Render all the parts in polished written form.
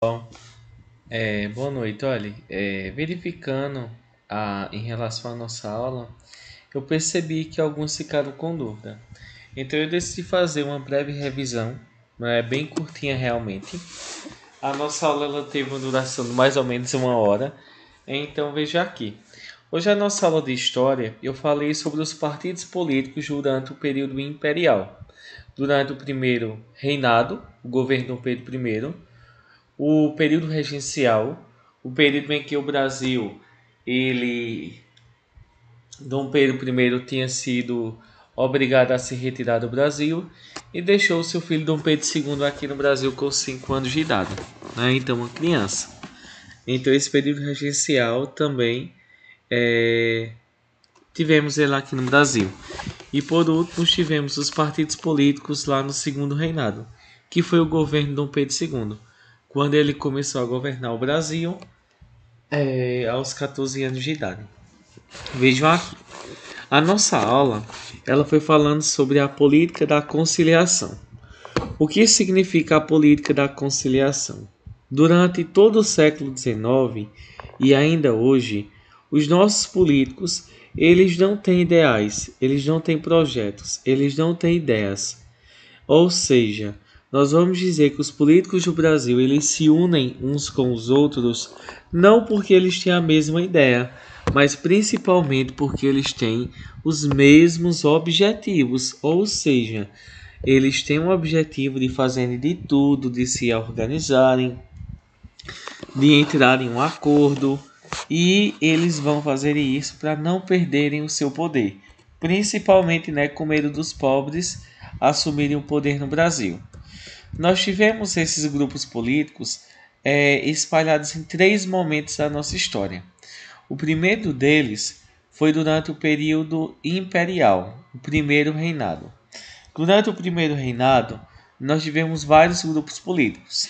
Bom, boa noite. Olha, verificando em relação à nossa aula, eu percebi que alguns ficaram com dúvida. Então eu decidi fazer uma breve revisão, bem curtinha realmente. A nossa aula ela teve uma duração de mais ou menos uma hora. Então veja aqui. Hoje a nossa aula de história eu falei sobre os partidos políticos durante o período imperial. Durante o primeiro reinado, o governo Dom Pedro I, o período regencial, o período em que o Brasil, ele, Dom Pedro I tinha sido obrigado a se retirar do Brasil e deixou seu filho Dom Pedro II aqui no Brasil com 5 anos de idade, né? Então uma criança. Então esse período regencial também é, tivemos ele aqui no Brasil. E por último tivemos os partidos políticos lá no segundo reinado, que foi o governo de Dom Pedro II, quando ele começou a governar o Brasil aos 14 anos de idade. Vejam aqui. A nossa aula ela foi falando sobre a política da conciliação. O que significa a política da conciliação? Durante todo o século XIX e ainda hoje, os nossos políticos eles não têm ideais, eles não têm projetos, eles não têm ideias. Ou seja, nós vamos dizer que os políticos do Brasil eles se unem uns com os outros não porque eles têm a mesma ideia, mas principalmente porque eles têm os mesmos objetivos, ou seja, eles têm o objetivo de fazerem de tudo, de se organizarem, de entrar em um acordo e eles vão fazer isso para não perderem o seu poder, principalmente com medo dos pobres assumirem o poder no Brasil. Nós tivemos esses grupos políticos espalhados em 3 momentos da nossa história. O primeiro deles foi durante o período imperial, o primeiro reinado. Durante o primeiro reinado, nós tivemos vários grupos políticos.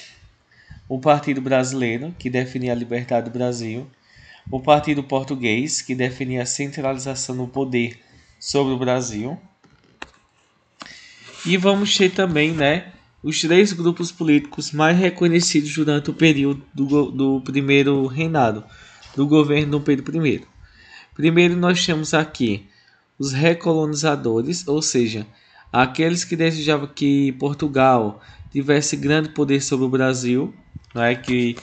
O Partido Brasileiro, que definia a liberdade do Brasil, o Partido Português, que definia a centralização do poder sobre o Brasil, e vamos ter também, os 3 grupos políticos mais reconhecidos durante o período do primeiro reinado, do governo do Pedro I. Primeiro nós temos aqui os recolonizadores, ou seja, aqueles que desejavam que Portugal tivesse grande poder sobre o Brasil, que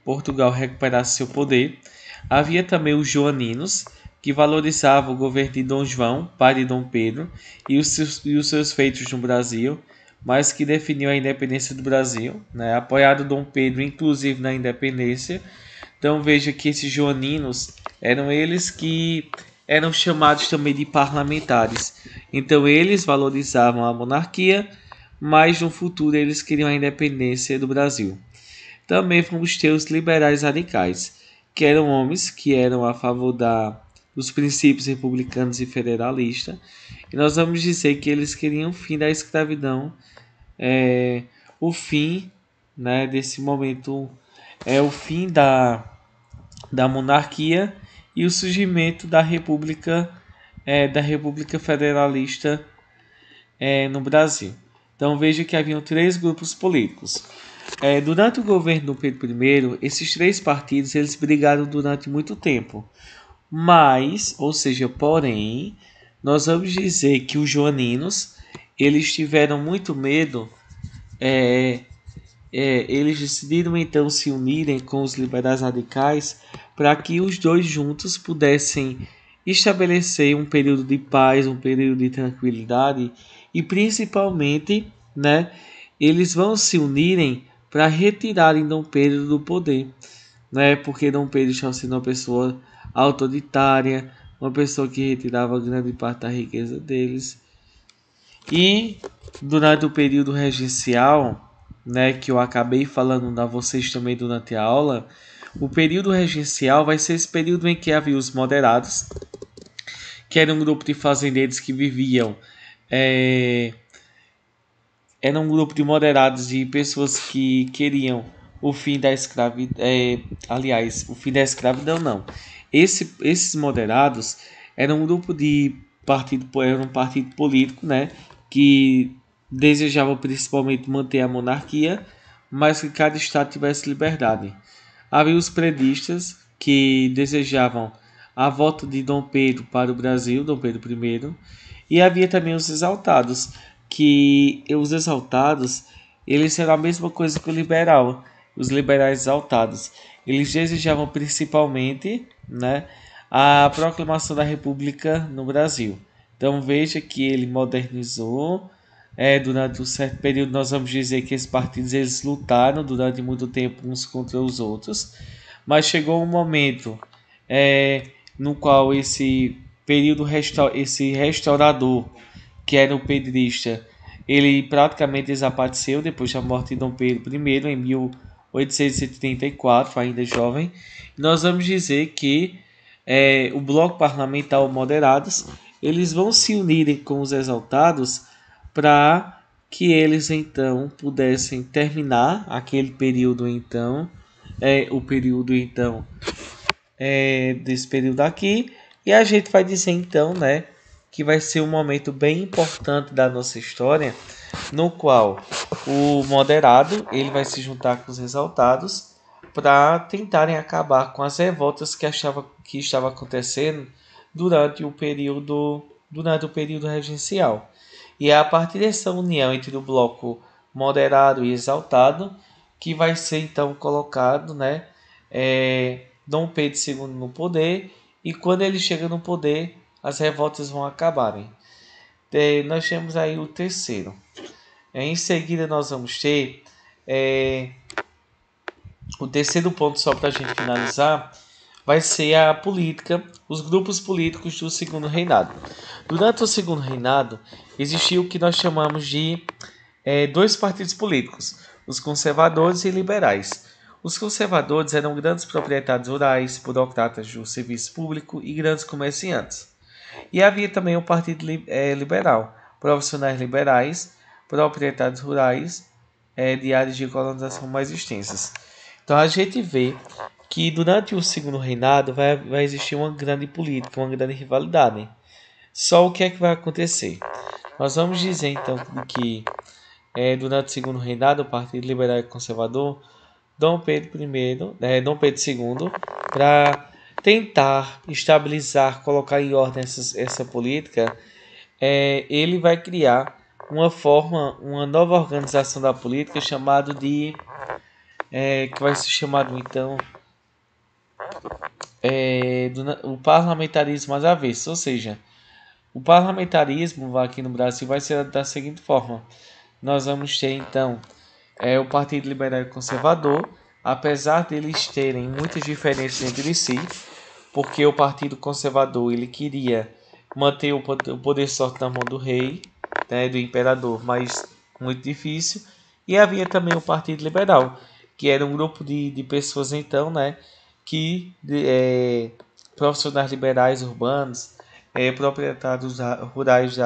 Portugal recuperasse seu poder. Havia também os joaninos, que valorizavam o governo de Dom João, pai de Dom Pedro, e os seus feitos no Brasil, mas que definiu a independência do Brasil, apoiado Dom Pedro, inclusive na independência. Então veja que esses joaninos eram eles que eram chamados também de parlamentares. Então eles valorizavam a monarquia, mas no futuro eles queriam a independência do Brasil. Também vamos ter os liberais radicais, que eram homens que eram a favor dos princípios republicanos e federalistas. E nós vamos dizer que eles queriam o fim da escravidão, o fim desse momento, o fim da monarquia e o surgimento da República Federalista no Brasil. Então veja que haviam 3 grupos políticos. Durante o governo do Pedro I, esses 3 partidos eles brigaram durante muito tempo. Mas, ou seja, porém, nós vamos dizer que os joaninos eles tiveram muito medo. Eles decidiram então se unirem com os liberais radicais para que os dois juntos pudessem estabelecer um período de paz, um período de tranquilidade e principalmente, eles vão se unirem para retirarem Dom Pedro do poder, porque Dom Pedro estava sendo uma pessoa autoritária, uma pessoa que retirava grande parte da riqueza deles. E durante o período regencial, que eu acabei falando a vocês também durante a aula, o período regencial vai ser esse período em que havia os moderados, que era um grupo de fazendeiros que viviam era um grupo de moderados de pessoas que queriam o fim da escravidão. Aliás, o fim da escravidão não. Esses moderados eram um grupo de era um partido político, que desejava principalmente manter a monarquia, mas que cada estado tivesse liberdade. Havia os predistas, que desejavam a volta de Dom Pedro para o Brasil, Dom Pedro I, e havia também os exaltados, que os exaltados, eles eram a mesma coisa que o liberal, os liberais exaltados. Eles desejavam principalmente, né, a proclamação da República no Brasil. Então veja que ele modernizou. Durante um certo período nós vamos dizer que esses partidos eles lutaram durante muito tempo uns contra os outros, mas chegou um momento no qual esse período esse restaurador, que era o pedrista, ele praticamente desapareceu depois da morte de Dom Pedro I em 1874, ainda jovem. Nós vamos dizer que o bloco parlamentar moderados eles vão se unirem com os exaltados para que eles então pudessem terminar aquele período então o período então desse período aqui, e a gente vai dizer então, né, que vai ser um momento bem importante da nossa história, no qual o moderado ele vai se juntar com os exaltados para tentarem acabar com as revoltas que achava que estava acontecendo durante o período regencial. E é a partir dessa união entre o bloco moderado e exaltado que vai ser então colocado, né, Dom Pedro II no poder, e quando ele chega no poder, as revoltas vão acabarem. Nós temos aí o terceiro. Em seguida, nós vamos ter o terceiro ponto, só para a gente finalizar, vai ser a política, os grupos políticos do segundo reinado. Durante o segundo reinado, existiu o que nós chamamos de dois partidos políticos, os conservadores e liberais. Os conservadores eram grandes proprietários rurais, burocratas do serviço público e grandes comerciantes. E havia também o Partido Liberal, profissionais liberais, proprietários rurais de áreas de colonização mais extensas. Então a gente vê que durante o segundo reinado vai existir uma grande política, uma grande rivalidade. Só o que é que vai acontecer? Nós vamos dizer então que durante o segundo reinado, o Partido Liberal e Conservador, Dom Pedro Dom Pedro II, para tentar estabilizar, colocar em ordem essa política, ele vai criar uma nova organização da política chamado de que vai ser chamado então o parlamentarismo às avessas, ou seja, o parlamentarismo aqui no Brasil vai ser da seguinte forma: nós vamos ter então o Partido Liberal e Conservador, apesar deles terem muitas diferenças entre si, porque o Partido Conservador ele queria manter o poder só na mão do rei, né, do imperador, mas muito difícil. E havia também o Partido Liberal, que era um grupo de pessoas então, né, que profissionais liberais urbanos, proprietários rurais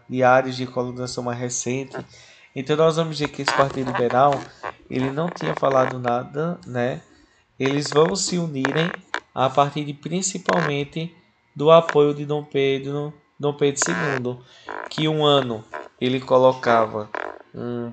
de áreas de colonização mais recente. Então nós vamos dizer que esse Partido Liberal ele não tinha falado nada, né? Eles vão se unirem a partir de principalmente do apoio de Dom Pedro II, que um ano ele colocava um